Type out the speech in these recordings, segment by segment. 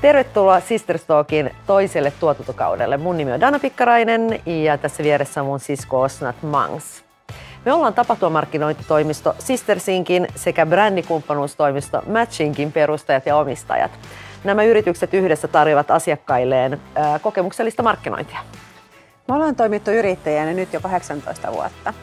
Tervetuloa Sister Talkin toiselle tuotantokaudelle. Mun nimi on Dana Pikkarainen ja tässä vieressä on mun sisko Osnat Mangs. Me ollaan tapahtumamarkkinointitoimisto Sistersinkin sekä brändikumppanuustoimisto Matchinkin perustajat ja omistajat. Nämä yritykset yhdessä tarjoavat asiakkailleen kokemuksellista markkinointia. Me ollaan toimittu yrittäjänä nyt jo 18 vuotta.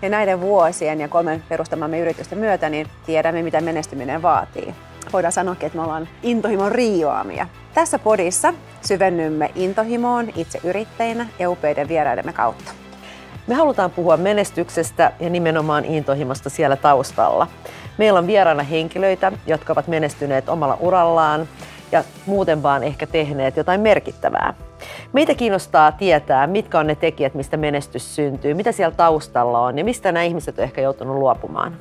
Ja näiden vuosien ja 3 perustamamme yritysten myötä niin tiedämme, mitä menestyminen vaatii. Voidaan sanoakin, että me ollaan intohimon rioamia. Tässä podissa syvennymme intohimoon itse yrittäjinä ja upeiden vieraidemme kautta. Me halutaan puhua menestyksestä ja nimenomaan intohimosta siellä taustalla. Meillä on vieraana henkilöitä, jotka ovat menestyneet omalla urallaan ja muuten vaan ehkä tehneet jotain merkittävää. Meitä kiinnostaa tietää, mitkä on ne tekijät, mistä menestys syntyy, mitä siellä taustalla on ja mistä nämä ihmiset on ehkä joutunut luopumaan.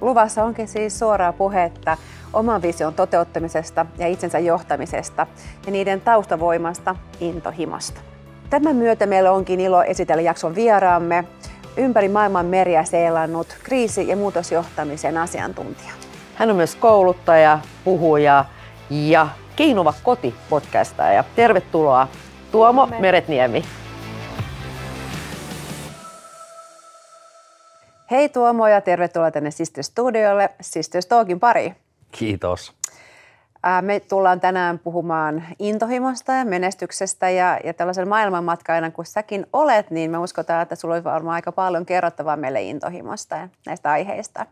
Luvassa onkin siis suoraa puhetta oman vision toteuttamisesta ja itsensä johtamisesta ja niiden taustavoimasta, intohimosta. Tämän myötä meillä onkin ilo esitellä jakson vieraamme, ympäri maailman meriä seilannut kriisi- ja muutosjohtamisen asiantuntija. Hän on myös kouluttaja, puhuja ja Keinuva koti-podcastaja. Tervetuloa Tuomo Meretniemi. Hei Tuomo ja tervetuloa tänne Sister Studiolle, Sister Talkin pariin. Kiitos. Me tullaan tänään puhumaan intohimosta ja menestyksestä ja tällaisen maailmanmatkajana kun säkin olet, niin me uskotaan, että sulla on varmaan aika paljon kerrottavaa meille intohimosta ja näistä aiheista.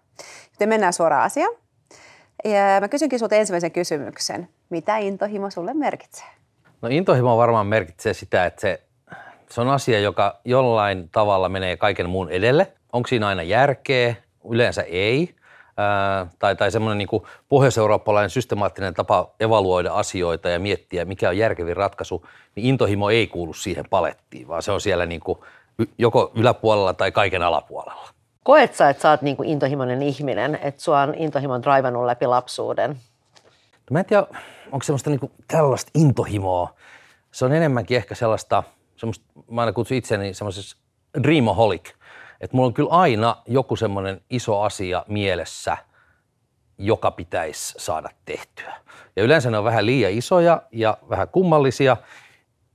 Joten mennään suoraan asiaan. Ja mä kysynkin sulta ensimmäisen kysymyksen. Mitä intohimo sulle merkitsee? No intohimo varmaan merkitsee sitä, että se on asia, joka jollain tavalla menee kaiken muun edelle. Onko siinä aina järkeä? Yleensä ei. Tai semmoinen niin kuin pohjois-eurooppalainen systemaattinen tapa evaluoida asioita ja miettiä, mikä on järkevin ratkaisu, niin intohimo ei kuulu siihen palettiin, vaan se on siellä niin kuin joko yläpuolella tai kaiken alapuolella. Koet sä, että sä oot niin kuin intohimoinen ihminen, että sua on intohimon draivannut läpi lapsuuden? No mä en tiedä, onko semmoista niin kuin tällaista intohimoa. Se on enemmänkin ehkä semmoista, mä aina kutsun itseäni semmoisessa dreamaholic. Että mulla on kyllä aina joku semmoinen iso asia mielessä, joka pitäisi saada tehtyä. Ja yleensä ne on vähän liian isoja ja vähän kummallisia,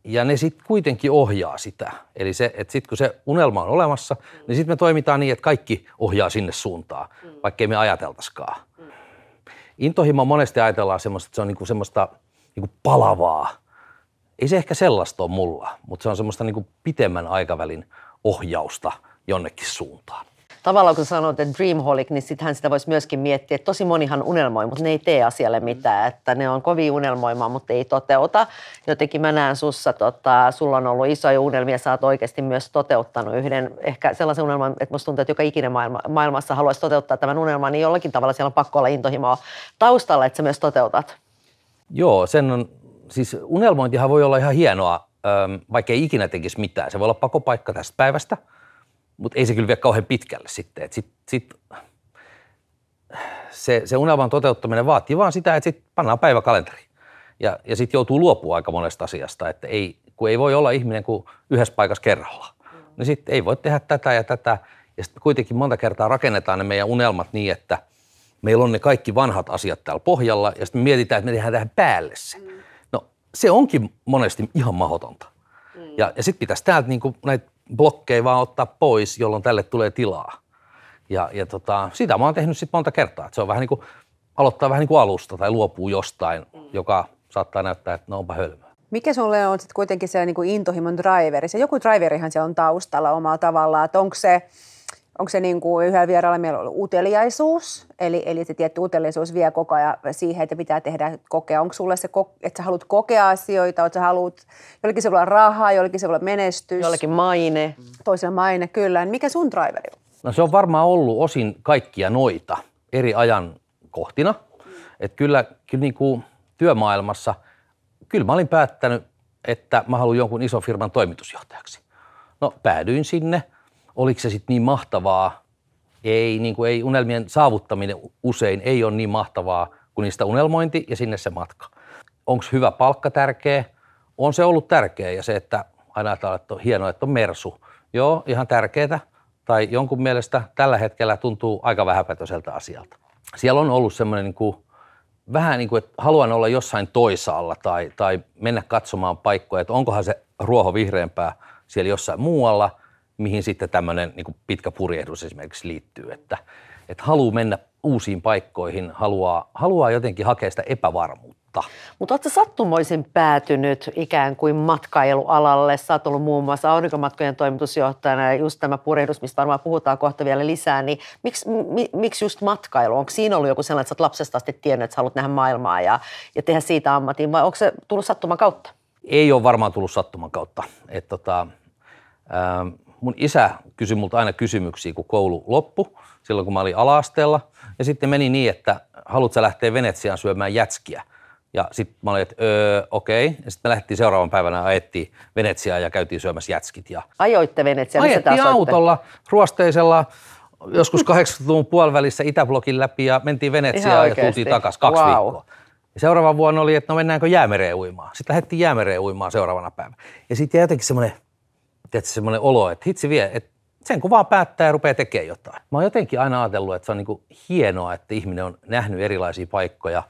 ja ne sitten kuitenkin ohjaa sitä. Eli se, että sitten kun se unelma on olemassa, niin sitten me toimitaan niin, että kaikki ohjaa sinne suuntaan, vaikkei me ajateltaisikaan. Intohimo monesti ajatellaan semmoista, että se on niinku semmoista niinku palavaa. Ei se ehkä sellaista ole mulla, mutta se on semmoista niinku pitemmän aikavälin ohjausta jonnekin suuntaan. Tavallaan kun sanot, että dreamholic, niin sittenhän sitä voisi myöskin miettiä, että tosi monihan unelmoi, mutta ne ei tee asialle mitään, että ne on kovin unelmoimaan, mutta ei toteuta. Jotenkin mä näen sussa, sulla on ollut isoja unelmia, sä oot oikeasti myös toteuttanut yhden, ehkä sellaisen unelman, että musta tuntuu, että joka ikinen maailmassa haluaisi toteuttaa tämän unelman, niin jollakin tavalla siellä on pakko olla intohimoa taustalla, että sä myös toteutat. Joo, siis unelmointihan voi olla ihan hienoa, vaikka ei ikinä tekisi mitään. Se voi olla pakopaikka tästä päivästä. Mutta ei se kyllä vie kauhean pitkälle sitten. Se unelman toteuttaminen vaatii vaan sitä, että sitten pannaan päiväkalenteri. Ja sitten joutuu luopumaan aika monesta asiasta, että kun ei voi olla ihminen kuin yhdessä paikassa kerrallaan. Niin sitten ei voi tehdä tätä ja tätä. Ja sitten kuitenkin monta kertaa rakennetaan ne meidän unelmat niin, että meillä on ne kaikki vanhat asiat täällä pohjalla. Ja sitten me mietitään, että me tehdään tähän päälle se. No se onkin monesti ihan mahdotonta. Ja sitten pitäisi täältä niinku näitä blokkeja vaan ottaa pois, jolloin tälle tulee tilaa. Ja sitä mä oon tehnyt sitten monta kertaa. Et se on vähän niin kuin aloittaa vähän niin kuin alusta tai luopuu jostain, joka saattaa näyttää, että no onpa hölmöä. Mikä sulle on sitten kuitenkin se niin kuin intohimon driveri? Se joku driverihan se on taustalla omalla tavallaan, että onko se niin kuin yhdellä vieraalla meillä on uteliaisuus, eli se tietty uteliaisuus vie koko ajan siihen, että pitää tehdä kokea. Onko sulle se, että sä haluat kokea asioita, että sä haluat, jollekin se voi olla rahaa, jollekin se voi olla menestys. Jollekin maine. Toisella maine, kyllä. Mikä sun driveri on? No se on varmaan ollut osin kaikkia noita eri ajankohtina. Että kyllä niin kuin työmaailmassa, kyllä mä olin päättänyt, että mä haluan jonkun ison firman toimitusjohtajaksi. No päädyin sinne. Oliko se sitten niin mahtavaa? Ei unelmien saavuttaminen usein ei ole niin mahtavaa kuin niistä unelmointi ja sinne se matka. Onko hyvä palkka tärkeä? On se ollut tärkeä ja se, että aina ajatellaan, että on hienoa, että on mersu. Joo, ihan tärkeää. Tai jonkun mielestä tällä hetkellä tuntuu aika vähäpätöiseltä asialta. Siellä on ollut semmoinen niin kuin vähän niin kuin, että haluan olla jossain toisaalla tai mennä katsomaan paikkoja, että onkohan se ruoho vihreämpää siellä jossain muualla, mihin sitten tämmöinen niin kuin pitkä purjehdus esimerkiksi liittyy, että haluaa mennä uusiin paikkoihin, haluaa jotenkin hakea sitä epävarmuutta. Mutta oletko sattumoisin päätynyt ikään kuin matkailualalle? Sä oot ollut muun muassa aurinkomatkojen toimitusjohtajana ja just tämä purjehdus, mistä varmaan puhutaan kohta vielä lisää, niin miksi just matkailu? Onko siinä ollut joku sellainen, että sä oot lapsesta asti tiennyt, että sä haluat nähdä maailmaa ja tehdä siitä ammatin, vai onko se tullut sattuman kautta? Ei ole varmaan tullut sattuman kautta. Mun isä kysyi multa aina kysymyksiä, kun koulu loppui, silloin kun mä olin ala-asteella. Ja sitten meni niin, että haluatko sä lähteä Venetsiaan syömään jätskiä? Ja sitten mä olin, että okei. Ja sitten me lähdettiin seuraavan päivänä ajettiin Venetsiaan ja käytiin syömässä jätskit. Ja ajoitte Venetsiaan? ajettiin autolla, ruosteisella, joskus 80-luvun puolivälissä Itäblokin läpi ja mentiin Venetsiaan ja tultiin takaisin 2 viikkoa. Ja seuraava vuonna oli, että no mennäänkö Jäämereen uimaan. Sitten lähdettiin Jäämereen uimaan seuraavana päivänä. Ja sitten jotenkin semmoinen olo, että hitsi vie, että sen kun vaan päättää ja rupeaa tekemään jotain. Mä oon jotenkin aina ajatellut, että se on niin kuin hienoa, että ihminen on nähnyt erilaisia paikkoja,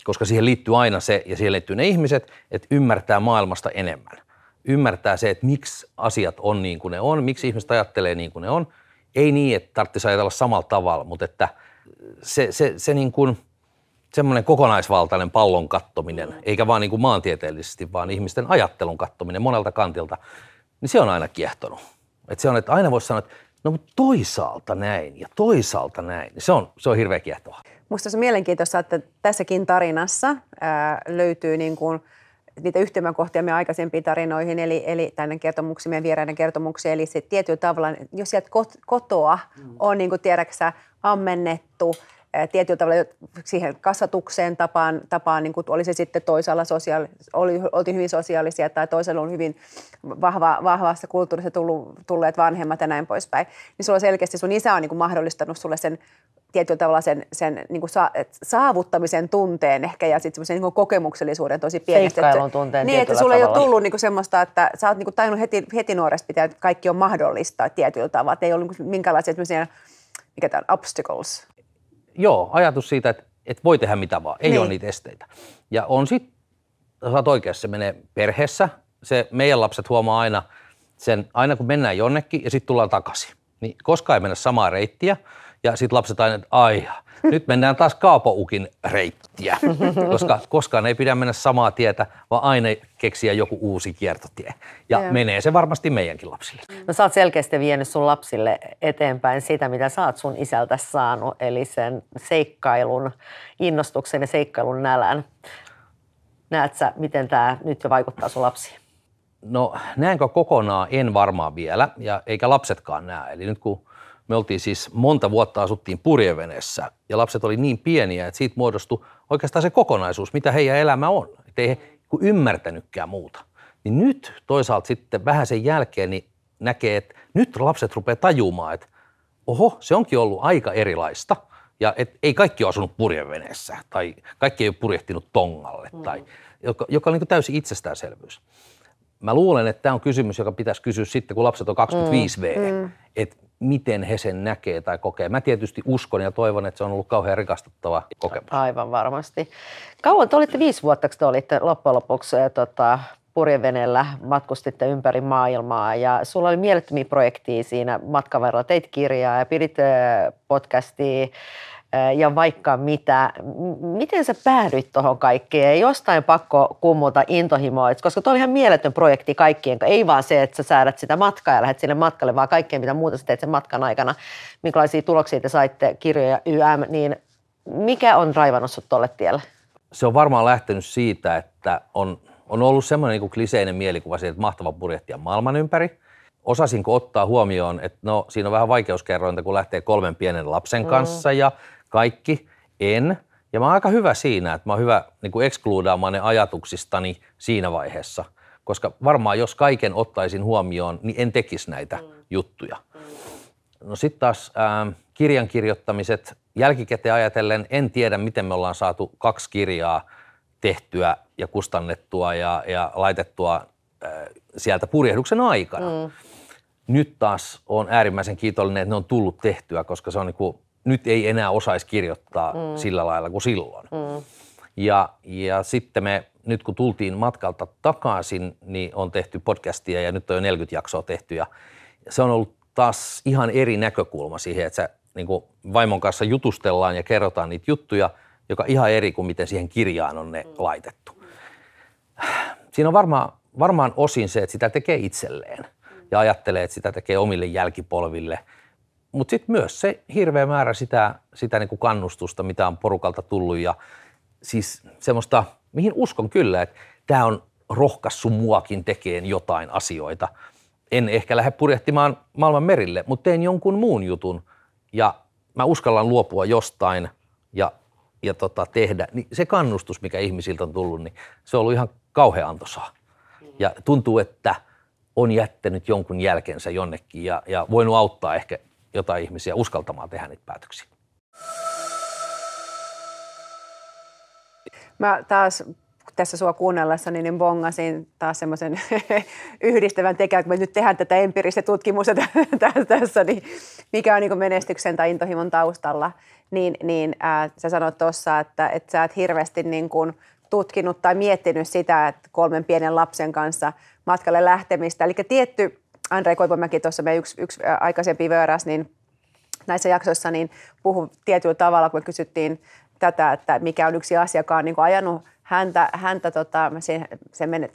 koska siihen liittyy aina se, ja siihen liittyy ne ihmiset, että ymmärtää maailmasta enemmän. Ymmärtää se, että miksi asiat on niin kuin ne on, miksi ihmiset ajattelee niin kuin ne on. Ei niin, että tarvitsisi ajatella samalla tavalla, mutta että se niin kuin semmoinen kokonaisvaltainen pallon kattominen, eikä vaan niin kuin maantieteellisesti, vaan ihmisten ajattelun kattominen monelta kantilta, niin se on aina kiehtonut. Että se on, että aina voisi sanoa, että no mutta toisaalta näin ja toisaalta näin. Se on hirveän kiehtovaa. Musta se on mielenkiintoista, että tässäkin tarinassa löytyy niin kuin niitä yhtymäkohtia meidän aikaisempiin tarinoihin, eli tänne kertomuksiin, meidän vieraiden kertomuksiin. Eli se tietyllä tavalla, jos sieltä kotoa on niin kuin tiedäksä ammennettu tietyllä tavalla siihen kasvatukseen tapaan niin kuin oli se sitten toisaalla oltiin hyvin sosiaalisia tai toisella on hyvin vahvasta kulttuurista tulleet vanhemmat ja näin poispäin, niin sulla selkeästi sun isä on niin kuin mahdollistanut sulle sen tietyllä tavalla sen niin kuin saavuttamisen tunteen ehkä ja sitten semmoisen niin kokemuksellisuuden tosi pienestä. Seikkailun tunteen niin, että sulla ei ole tullut niin kuin semmoista, että sä oot niin kuin tajunnut heti nuoresta pitää, että kaikki on mahdollista tietyllä tavalla, että ei ole niin minkälaisia mikä tämä on, obstacles. Joo, ajatus siitä, että voi tehdä mitä vaan, ei ole niitä esteitä. Ja on sitten, sä oot oikeassa, se menee perheessä, meidän lapset huomaa aina kun mennään jonnekin ja sitten tullaan takaisin, niin koskaan ei mennä samaa reittiä ja sitten lapset aina, että nyt mennään taas Kaapoukin reittiä, koska koskaan ei pidä mennä samaa tietä, vaan aina keksiä joku uusi kiertotie. Ja menee se varmasti meidänkin lapsille. No sä oot selkeästi vienyt sun lapsille eteenpäin sitä, mitä sä oot sun isältä saanut, eli sen seikkailun, innostuksen ja seikkailun nälän. Näet sä, miten tämä nyt jo vaikuttaa sun lapsiin? No näenkö kokonaan? En varmaan vielä, ja eikä lapsetkaan näe. Eli nyt kun me oltiin siis monta vuotta asuttiin purjeveneessä ja lapset oli niin pieniä, että siitä muodostui oikeastaan se kokonaisuus, mitä heidän elämä on. Että ei he ymmärtänytkään muuta. Niin nyt toisaalta sitten vähän sen jälkeen niin näkee, että nyt lapset rupeaa tajumaan, että oho, se onkin ollut aika erilaista. Ja et ei kaikki ole asunut purjeveneessä tai kaikki ei ole purjehtinut tongalle, tai, joka on niin kuin täysin itsestäänselvyys. Mä luulen, että tämä on kysymys, joka pitäisi kysyä sitten, kun lapset on 25V, että miten he sen näkee tai kokee. Mä tietysti uskon ja toivon, että se on ollut kauhean rikastuttava kokemus. Aivan varmasti. Kauan te olitte 5 vuotta, kun te olitte loppujen lopuksi purjeveneellä, matkustitte ympäri maailmaa ja sulla oli mielettömiä projekteja siinä matkan varrella. Teit kirjaa ja pidit podcastia ja vaikka mitä. Miten sä päädyit tuohon kaikkeen? Jostain pakko kummuta intohimoa, koska tuo oli ihan mieletön projekti kaikkien. Ei vaan se, että sä säädät sitä matkaa ja lähdet sille matkalle, vaan kaikkea mitä muuta sä teet sen matkan aikana. Minkälaisia tuloksia te saitte, kirjoja niin mikä on raivannut sut tolle tielle? Se on varmaan lähtenyt siitä, että on ollut semmoinen niin kliseinen mielikuva siitä, että mahtava purjehtia maailman ympäri. Osasinko ottaa huomioon, että no siinä on vähän vaikeuskerrointa, kun lähtee 3 pienen lapsen kanssa ja kaikki. En. Ja mä oon aika hyvä siinä, että mä oon hyvä niin kuin ekskluudaamaan ne ajatuksistani siinä vaiheessa. Koska varmaan jos kaiken ottaisin huomioon, niin en tekisi näitä juttuja. No sitten taas kirjan kirjoittamiset jälkikäteen ajatellen, en tiedä miten me ollaan saatu 2 kirjaa tehtyä ja kustannettua ja laitettua sieltä purjehduksen aikana. Nyt taas on äärimmäisen kiitollinen, että ne on tullut tehtyä, koska se on niin kuin nyt ei enää osaisi kirjoittaa sillä lailla kuin silloin. Ja sitten me, nyt kun tultiin matkalta takaisin, niin on tehty podcastia ja nyt on jo 40 jaksoa tehty ja se on ollut taas ihan eri näkökulma siihen, että sä niin kuin vaimon kanssa jutustellaan ja kerrotaan niitä juttuja, joka ihan eri kuin miten siihen kirjaan on ne laitettu. Siinä on varmaan osin se, että sitä tekee itselleen ja ajattelee, että sitä tekee omille jälkipolville. Mutta sitten myös se hirveä määrä sitä niin kuin kannustusta, mitä on porukalta tullut ja siis semmoista, mihin uskon kyllä, että tämä on rohkaissut muakin tekemään jotain asioita. En ehkä lähde purjehtimaan maailman merille, mutta teen jonkun muun jutun ja mä uskallan luopua jostain ja tehdä. Niin se kannustus, mikä ihmisiltä on tullut, niin se on ollut ihan kauhean antoisaa. Ja tuntuu, että on jättänyt jonkun jälkensä jonnekin ja voinut auttaa ehkä jotain ihmisiä uskaltamaan tehdä niitä päätöksiä. Mä taas tässä sua kuunnellessani niin bongasin taas semmoisen yhdistävän tekijän, kun me nyt tehdään tätä empiiristä tutkimusta tässä, niin mikä on niin menestyksen tai intohimon taustalla, niin sä sanoit tuossa, että sä et hirveästi niin kuin tutkinut tai miettinyt sitä, että 3 pienen lapsen kanssa matkalle lähtemistä. Eli tietty, Andrei Koivumäki tuossa meidän yksi aikaisempi vieras, niin näissä jaksoissa niin puhui tietyllä tavalla, kun me kysyttiin tätä, että mikä on yksi asia, joka on niin kuin ajanut häntä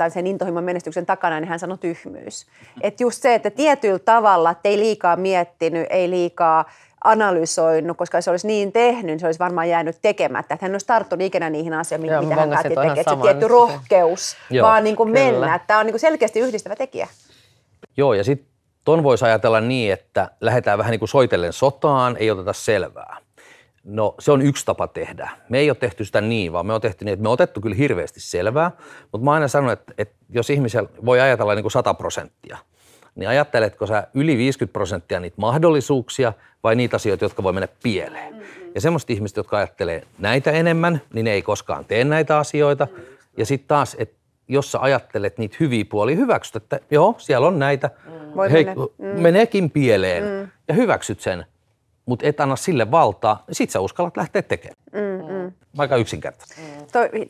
sen intohimon menestyksen takana, niin hän sanoi tyhmyys. Että just se, että tietyllä tavalla, että ei liikaa miettinyt, ei liikaa analysoinut, koska se olisi niin tehnyt, niin se olisi varmaan jäänyt tekemättä. Että hän olisi tarttunut ikinä niihin asioihin, mitä hän päätti tekemään. Että se tietty rohkeus, vaan niin kuin mennä. Tämä on niin kuin selkeästi yhdistävä tekijä. Joo, ja sitten ton voisi ajatella niin, että lähdetään vähän niin kuin soitellen sotaan, ei oteta selvää. No se on yksi tapa tehdä. Me ei ole tehty sitä niin, vaan me on tehty niin, että me on otettu kyllä hirveästi selvää, mutta mä aina sanon, että jos ihmisellä voi ajatella niin kuin 100%, niin ajatteletko sä yli 50% niitä mahdollisuuksia vai niitä asioita, jotka voi mennä pieleen? Ja semmoiset ihmiset, jotka ajattelee näitä enemmän, niin ne ei koskaan tee näitä asioita. Ja sitten taas, että jos sä ajattelet niitä hyviä puolia, hyväksyt, että joo, siellä on näitä, meneekin pieleen ja hyväksyt sen. Mutta et anna sille valtaa, niin sit sä uskallat lähteä tekemään. Aika yksinkertaisesti.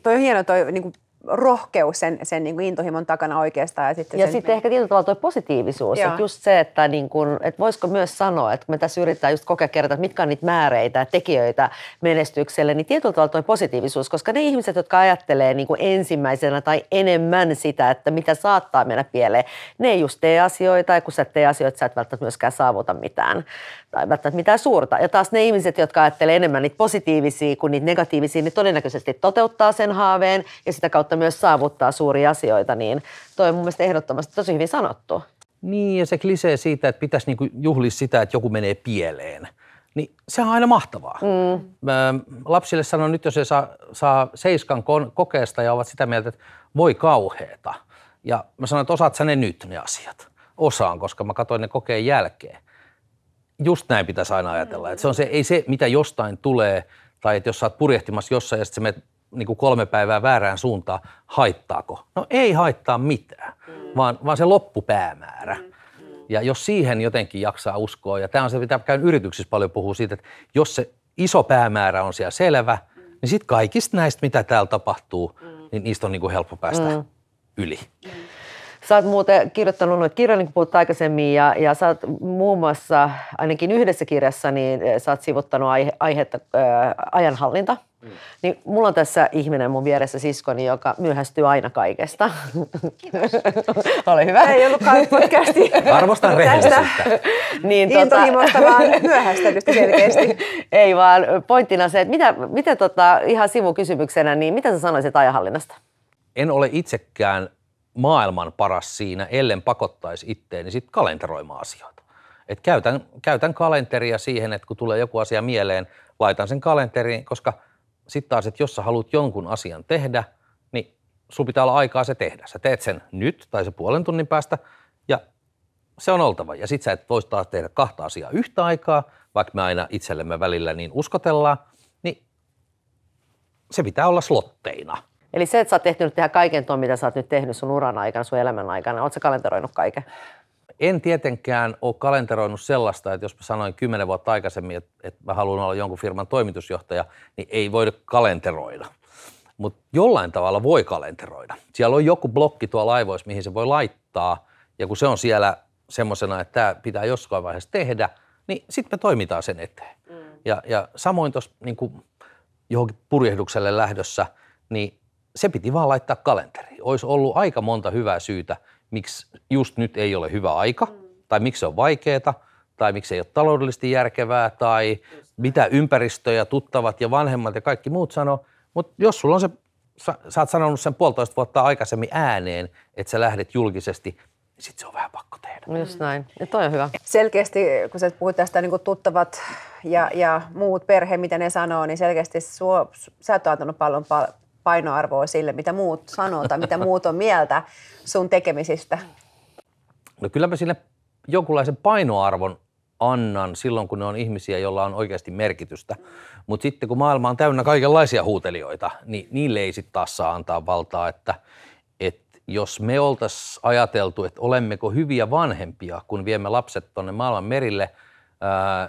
Toi on hieno toi niinku rohkeus sen niinku intohimon takana oikeastaan. Ja sitten ehkä tietyllä tavalla toi positiivisuus. Että just se, että niinku, et voisiko myös sanoa, että kun me tässä yritetään just kokea kertaa, että mitkä on niitä määreitä ja tekijöitä menestykselle, niin tietyllä tavalla toi positiivisuus, koska ne ihmiset, jotka ajattelee niinku ensimmäisenä tai enemmän sitä, että mitä saattaa mennä pieleen, ne ei just tee asioita, ja kun sä et tee asioita, sä et välttämättä myöskään saavuta mitään tai välttämättä mitään suurta. Ja taas ne ihmiset, jotka ajattelee enemmän niitä positiivisia kuin niitä negatiivisia, niin todennäköisesti toteuttaa sen haaveen ja sitä kautta myös saavuttaa suuria asioita, niin toi on mun mielestä ehdottomasti tosi hyvin sanottu. Niin, ja se klisee siitä, että pitäisi niinku juhlia sitä, että joku menee pieleen, niin se on aina mahtavaa. Lapsille sanon nyt, jos he saa 7 kokeesta ja ovat sitä mieltä, että voi kauheeta. Ja mä sanon, että osaat sä ne nyt ne asiat. Osaan, koska mä katsoin ne kokeen jälkeen. Just näin pitäisi aina ajatella. Että se on se, ei se, mitä jostain tulee, tai että jos sä oot purjehtimassa jossain ja sitten sä menet niin kuin 3 päivää väärään suuntaan, haittaako? No ei haittaa mitään, vaan se loppupäämäärä. Ja jos siihen jotenkin jaksaa uskoa, ja tämä on se, mitä käyn yrityksissä paljon puhuu siitä, että jos se iso päämäärä on siellä selvä, niin sitten kaikista näistä, mitä täällä tapahtuu, niin niistä on niin kuin helppo päästä yli. Sä oot muuten kirjoittanut noita kirjoja, niin kuin puhuttiin aikaisemmin, ja sä oot muun muassa, ainakin yhdessä kirjassa, niin sä oot sivuttanut aihetta ajanhallinta. Niin mulla on tässä ihminen mun vieressä, siskoni, joka myöhästyy aina kaikesta. Kiitos. Ole hyvä. Ei ollutkaan podcasti. Arvostan rehellisyyttä. Niin, intohimosta vaan myöhästelystä selkeästi. Ei vaan pointtina se, että mitä ihan sivukysymyksenä, niin mitä sä sanoisit ajanhallinnasta? En ole itsekään maailman paras siinä, ellen pakottaisi itteeni sitten kalenteroimaan asioita. Et käytän kalenteria siihen, että kun tulee joku asia mieleen, laitan sen kalenteriin, koska sitten taas, että jos sä haluat jonkun asian tehdä, niin sulla pitää olla aikaa se tehdä. Sä teet sen nyt tai se puolen tunnin päästä ja se on oltava. Ja sit sä et vois taas tehdä 2 asiaa yhtä aikaa, vaikka me aina itsellemme välillä niin uskotellaan, niin se pitää olla slotteina. Eli se, että sä oot tehnyt tehdä kaiken tuon, mitä sä oot nyt tehnyt sun uran aikana, sun elämän aikana, oot sä kalenteroinut kaiken? En tietenkään ole kalenteroinut sellaista, että jos mä sanoin 10 vuotta aikaisemmin, että mä haluan olla jonkun firman toimitusjohtaja, niin ei voida kalenteroida. Mutta jollain tavalla voi kalenteroida. Siellä on joku blokki tuolla aivoissa, mihin se voi laittaa, ja kun se on siellä semmoisena, että tämä pitää jossain vaiheessa tehdä, niin sitten me toimitaan sen eteen. Ja samoin tuossa niin johonkin purjehdukselle lähdössä, niin se piti vaan laittaa kalenteriin. Olisi ollut aika monta hyvää syytä, miksi just nyt ei ole hyvä aika, tai miksi se on vaikeaa, tai miksi ei ole taloudellisesti järkevää, tai mitä ympäristö ja tuttavat ja vanhemmat ja kaikki muut sanoo. Mutta jos sulla on se, sä oot sanonut sen 1,5 vuotta aikaisemmin ääneen, että sä lähdet julkisesti, niin sit se on vähän pakko tehdä. Just näin. Ja toi on hyvä. Selkeästi, kun sä puhuit tästä niin kuin tuttavat ja muut perhe, mitä ne sanoo, niin selkeästi sä et ole antanut paljon painoarvoa sille, mitä muut sanoo tai mitä muut on mieltä sun tekemisistä. No kyllä mä sille jonkunlaisen painoarvon annan silloin, kun ne on ihmisiä, joilla on oikeasti merkitystä. Mutta sitten kun maailma on täynnä kaikenlaisia huutelijoita, niin niille ei sitten taas saa antaa valtaa, että jos me oltaisiin ajateltu, että olemmeko hyviä vanhempia, kun viemme lapset tuonne maailman merille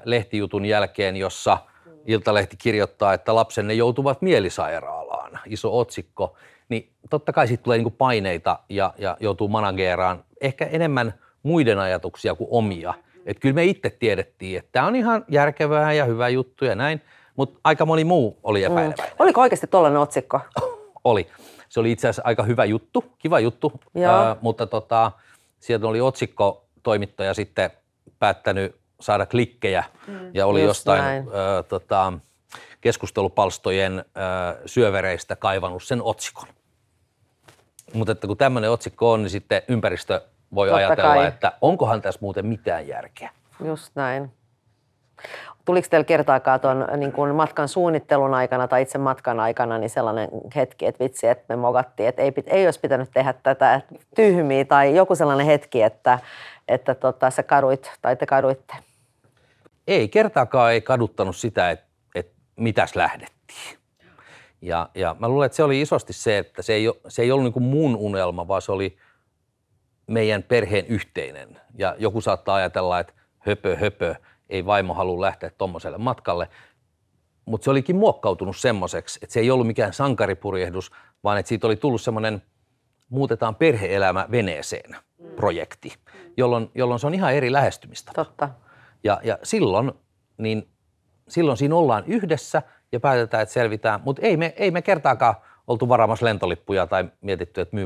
lehtijutun jälkeen, jossa Iltalehti kirjoittaa, että lapsenne joutuvat mielisairaalaan, iso otsikko, niin totta kai siitä tulee niinku paineita ja joutuu manageeraan ehkä enemmän muiden ajatuksia kuin omia. Että kyllä me itse tiedettiin, että tämä on ihan järkevää ja hyvä juttu ja näin, mutta aika moni muu oli epäileväinen. Oliko oikeasti tollainen otsikko? Oli. Se oli itse asiassa aika hyvä juttu, kiva juttu, mutta sieltä oli otsikkotoimittaja sitten päättänyt saada klikkejä ja oli jostain keskustelupalstojen syövereistä kaivannut sen otsikon. Mutta että kun tämmöinen otsikko on, niin sitten ympäristö voi ajatella, että onkohan tässä muuten mitään järkeä. Just näin. Tuliko teillä kertaakaan tuon niin kuin matkan suunnittelun aikana tai itse matkan aikana niin sellainen hetki, että vitsi, että me mogattiin, että ei olisi pitänyt tehdä tätä tyhmiä tai joku sellainen hetki, että sä kaduit tai te kaduitte? Ei, kertaakaan ei kaduttanut sitä, että mitäs lähdettiin. Ja mä luulen, että se oli isosti se, että se ei ollut niin kuin mun unelma, vaan se oli meidän perheen yhteinen. Ja joku saattaa ajatella, että höpö, ei vaimo halua lähteä tommoselle matkalle. Mutta se olikin muokkautunut semmoiseksi, että se ei ollut mikään sankaripurjehdus, vaan että siitä oli tullut semmoinen muutetaan perhe-elämä veneeseen projekti, jolloin se on ihan eri lähestymistapa. Totta. Ja silloin siinä ollaan yhdessä ja päätetään, että selvitään, mutta ei me kertaakaan oltu varaamassa lentolippuja tai mietitty, että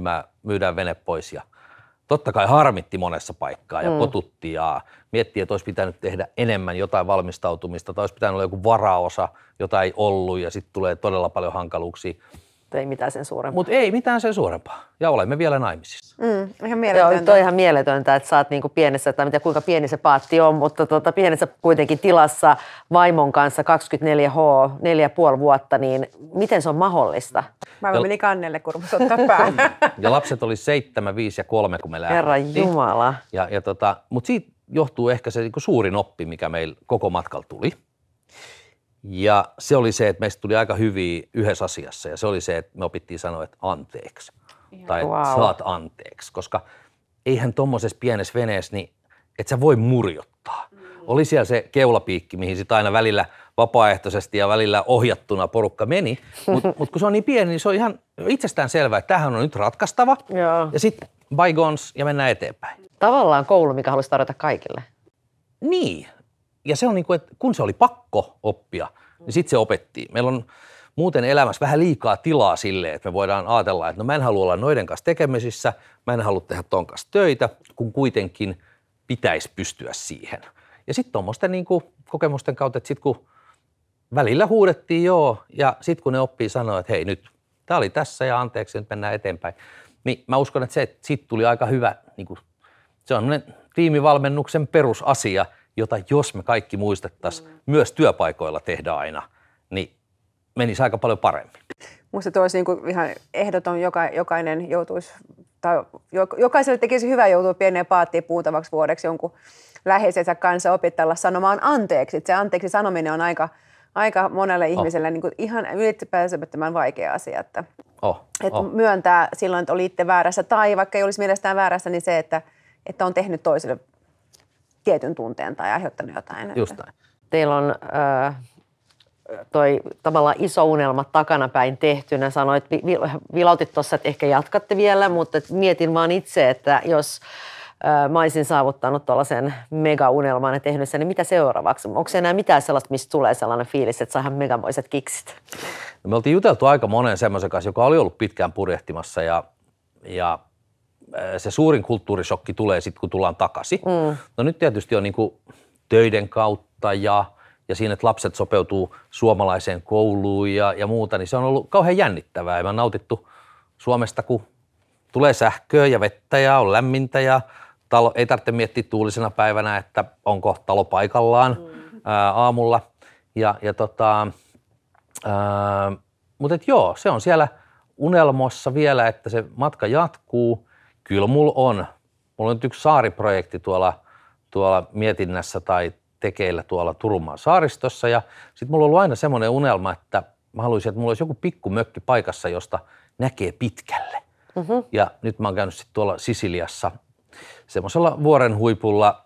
myydään vene pois. Ja totta kai harmitti monessa paikkaa ja potutti ja miettii, että olisi pitänyt tehdä enemmän jotain valmistautumista tai olisi pitänyt olla joku varaosa, jota ei ollut ja sitten tulee todella paljon hankaluuksia. Ei mitään sen suurempaa. Mutta ei mitään sen suurempaa. Ja olemme vielä naimisissa. Ihan mieletöntä. Joo, toi ihan mieletöntä, että sä oot niinku pienessä, tai mitä kuinka pieni se paatti on, mutta pienessä kuitenkin tilassa vaimon kanssa 24H, 4,5 vuotta, niin miten se on mahdollista? Mä menin kannelle, kun rupesi ottaa päähän. Ja lapset oli 7, 5 ja 3, kun me lähdettiin. Herran Jumala. Mutta siitä johtuu ehkä se niinku suurin oppi, mikä meillä koko matkalla tuli. Ja se oli se, että meistä tuli aika hyviä yhdessä asiassa ja se oli se, että me opittiin sanoa, että anteeksi. Tai saat anteeksi, koska eihän tommosessa pienessä veneessä, niin et sä voi murjottaa. Oli siellä se keulapiikki, mihin sit aina välillä vapaaehtoisesti ja välillä ohjattuna porukka meni, mutta kun se on niin pieni, niin se on ihan itsestään selvää, että tämähän on nyt ratkaistava ja sitten bygones ja mennään eteenpäin. Tavallaan koulu, mikä haluaisi tarjota kaikille. Niin. Ja se on niin kuin, että kun se oli pakko oppia, niin sitten se opettiin. Meillä on muuten elämässä vähän liikaa tilaa sille, että me voidaan ajatella, että no mä en halua olla noiden kanssa tekemisissä, mä en halua tehdä ton kanssa töitä, kun kuitenkin pitäisi pystyä siihen. Ja sitten tuommoisten niin kuin kokemusten kautta, että sitten kun välillä huudettiin ja sitten kun ne oppii sanoa, että hei nyt, tää oli tässä ja anteeksi, nyt mennään eteenpäin, niin mä uskon, että siitä tuli aika hyvä, niin kuin, se on tiimivalmennuksen perusasia, jota jos me kaikki muistettaisiin myös työpaikoilla tehdä aina, niin menisi aika paljon paremmin. Minusta tuo olisi niin ihan ehdoton, jokainen joutuisi, tai jokaiselle tekisi hyvä joutua pieneen paattiin puutavaksi vuodeksi jonkun läheisensä kanssa opittella sanomaan anteeksi. Se anteeksi sanominen on aika monelle ihmiselle niin kuin ihan ylitsepääsemättömän vaikea asia. Että myöntää silloin, että oli itse väärässä, tai vaikka ei olisi mielestään väärässä, niin se, että on tehnyt toiselle tietyn tunteen tai aiheuttanut jotain. Just näin. Teillä on toi tavallaan iso unelma takanapäin tehtynä. Sanoit, vilautit tuossa, että ehkä jatkatte vielä, mutta mietin vaan itse, että jos mä olisin saavuttanut tuollaisen mega-unelman ja tehnyt sen, niin mitä seuraavaksi? Onko se enää mitään sellaista, mistä tulee sellainen fiilis, että saa ihan megamoiset kiksit? No me oltiin juteltu aika monen semmoisen kanssa, joka oli ollut pitkään purjehtimassa ja se suurin kulttuurishokki tulee sitten, kun tullaan takaisin. No nyt tietysti on niinku töiden kautta ja siinä, että lapset sopeutuu suomalaiseen kouluun ja muuta, niin se on ollut kauhean jännittävää. Ja me on nautittu Suomesta, kun tulee sähköä ja vettä ja on lämmintä ja ei tarvitse miettiä tuulisena päivänä, että onko talo paikallaan aamulla. Mutta joo, se on siellä unelmossa vielä, että se matka jatkuu. Kyllä mulla on nyt yksi saariprojekti tuolla mietinnässä tai tekeillä tuolla Turunmaan saaristossa ja sitten mulla on ollut aina semmoinen unelma, että mä haluaisin, että mulla olisi joku pikku mökki paikassa, josta näkee pitkälle. Ja nyt mä oon käynyt sitten tuolla Sisiliassa semmoisella vuoren huipulla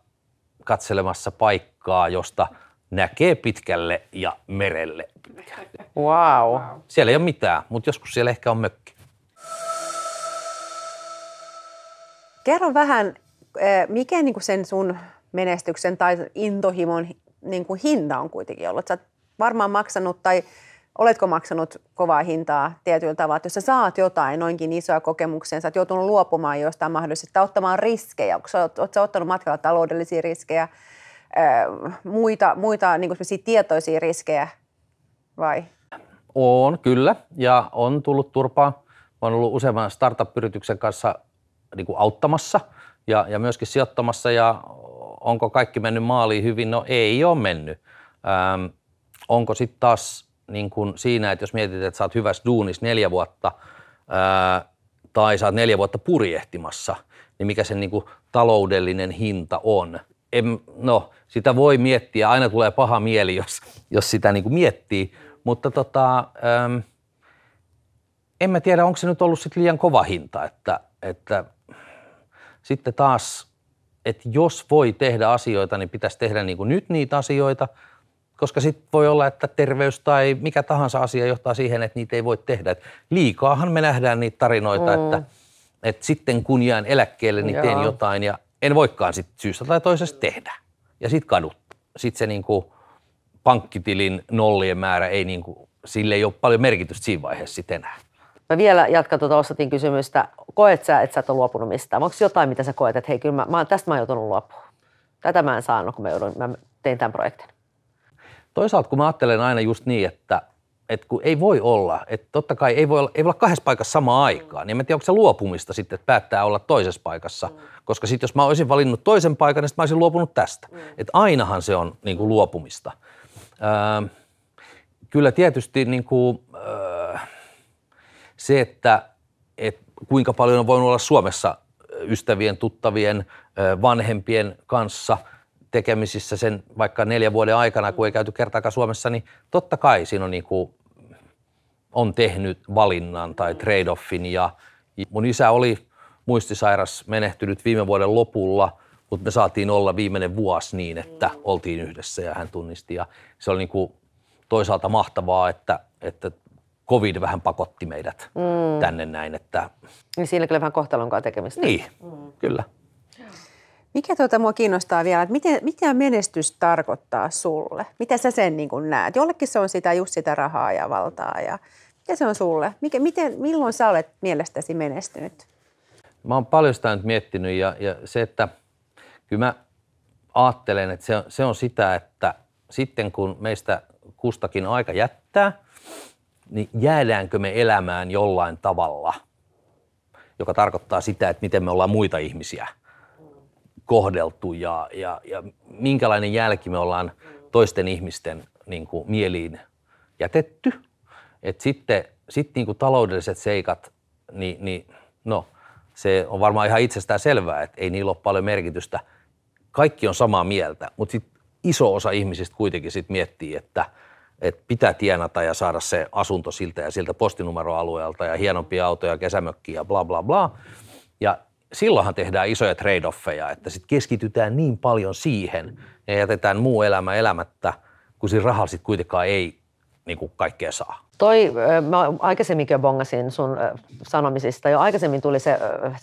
katselemassa paikkaa, josta näkee pitkälle ja merelle. Wow. Siellä ei ole mitään, mutta joskus siellä ehkä on mökki. Kerro vähän, mikä niinku sen sun menestyksen tai intohimon niinku hinta on kuitenkin ollut? Sä oot varmaan maksanut tai oletko maksanut kovaa hintaa tietyllä tavalla, että jos sä saat jotain noinkin isoja kokemuksia, sä oot joutunut luopumaan jostain mahdollisesti, ottamaan riskejä. Oletko sä ottanut matkalla taloudellisia riskejä, muita niin kuin tietoisia riskejä vai? On kyllä ja on tullut turpaan. Mä oon ollut useamman startup-yrityksen kanssa niin kuin auttamassa ja myöskin sijoittamassa ja onko kaikki mennyt maaliin hyvin? No ei ole mennyt. Onko sitten taas niin kuin siinä, että jos mietit, että sä oot hyvässä duunissa 4 vuotta tai sä oot 4 vuotta purjehtimassa, niin mikä sen niin kuin taloudellinen hinta on? No, sitä voi miettiä, aina tulee paha mieli, jos sitä niin kuin miettii, mutta en mä tiedä, onko se nyt ollut sit liian kova hinta, että sitten taas, että jos voi tehdä asioita, niin pitäisi tehdä niin kuin nyt niitä asioita, koska sitten voi olla, että terveys tai mikä tahansa asia johtaa siihen, että niitä ei voi tehdä. Et liikaahan me nähdään niitä tarinoita, että sitten kun jään eläkkeelle, niin teen jotain ja en voikaan sit syystä tai toisesta tehdä. Ja sitten kadut. Sitten se niinku pankkitilin nollien määrä, sille ei ole paljon merkitystä siinä vaiheessa sit enää. Mä vielä jatkan tuota Ossatin kysymystä. Koet sä, että sä et ole luopunut mistään? Onko jotain, mitä sä koet, että hei, kyllä tästä mä oon joutunut luopumaan? Tätä mä en saanut, kun mä tein tämän projektin. Toisaalta kun mä ajattelen aina just niin, että kun ei voi olla, että totta kai ei voi olla 2 paikassa samaan aikaan, niin en tiedä, onko se luopumista sitten, että päättää olla toisessa paikassa, koska sitten jos mä olisin valinnut toisen paikan, niin sitten mä olisin luopunut tästä. Että ainahan se on niin kuin luopumista. Kyllä tietysti niin kuin, se, että kuinka paljon on voinut olla Suomessa ystävien, tuttavien, vanhempien kanssa tekemisissä sen vaikka 4 vuoden aikana, kun ei käyty kertaakaan Suomessa, niin totta kai siinä on, on tehnyt valinnan tai trade-offin. Ja mun isä oli muistisairas, menehtynyt viime vuoden lopulla, mutta me saatiin olla viimeinen vuosi niin, että oltiin yhdessä ja hän tunnisti. Ja se oli toisaalta mahtavaa, että COVID vähän pakotti meidät tänne näin. Niin siinä kyllä vähän kohtalonkaan tekemistä. Niin, kyllä. Mikä mua kiinnostaa vielä, että mitä menestys tarkoittaa sulle? Mitä sä sen niin kuin näet? Jollekin se on just sitä rahaa ja valtaa. Ja mikä se on sulle? Milloin sä olet mielestäsi menestynyt? Mä oon paljon sitä nyt miettinyt ja se, että kyllä mä ajattelen, että se on sitä, että sitten kun meistä kustakin aika jättää, niin jäädäänkö me elämään jollain tavalla, joka tarkoittaa sitä, että miten me ollaan muita ihmisiä kohdeltu ja minkälainen jälki me ollaan toisten ihmisten niin kuin mieliin jätetty. Et sitten niin kuin taloudelliset seikat, no se on varmaan ihan itsestään selvää, että ei niillä ole paljon merkitystä. Kaikki on samaa mieltä, mutta sitten iso osa ihmisistä kuitenkin sit miettii, että pitää tienata ja saada se asunto siltä ja siltä postinumeroalueelta ja hienompia autoja, kesämökkiä ja bla bla bla. silloinhan tehdään isoja trade-offeja, että sitten keskitytään niin paljon siihen ja jätetään muu elämä elämättä, kun siinä rahalla sitten kuitenkaan ei niin kuin kaikkea saa. Mä aikaisemminkin jo bongasin sun sanomisista. Jo aikaisemmin tuli se,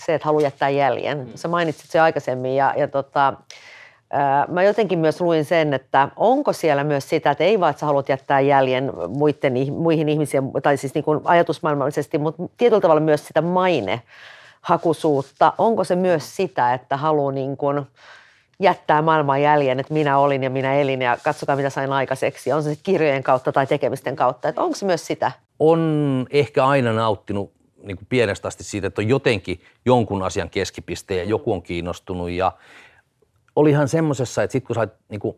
että haluaa jättää jäljen. Sä mainitsit se aikaisemmin mä jotenkin myös luin sen, että onko siellä myös sitä, että ei vaan, että sä haluat jättää jäljen muihin ihmisiin, tai siis niin kuin ajatusmaailmallisesti, mutta tietyllä tavalla myös sitä mainehakuisuutta. Onko se myös sitä, että haluaa niin kuin jättää maailman jäljen, että minä olin ja minä elin ja katsokaa mitä sain aikaiseksi. On se sitten kirjojen kautta tai tekemisten kautta. Että onko se myös sitä? On ehkä aina nauttinut niin kuin pienestä asti siitä, että on jotenkin jonkun asian keskipiste ja joku on kiinnostunut. Ja olihan semmoisessa, että sitten kun sä olet niin kuin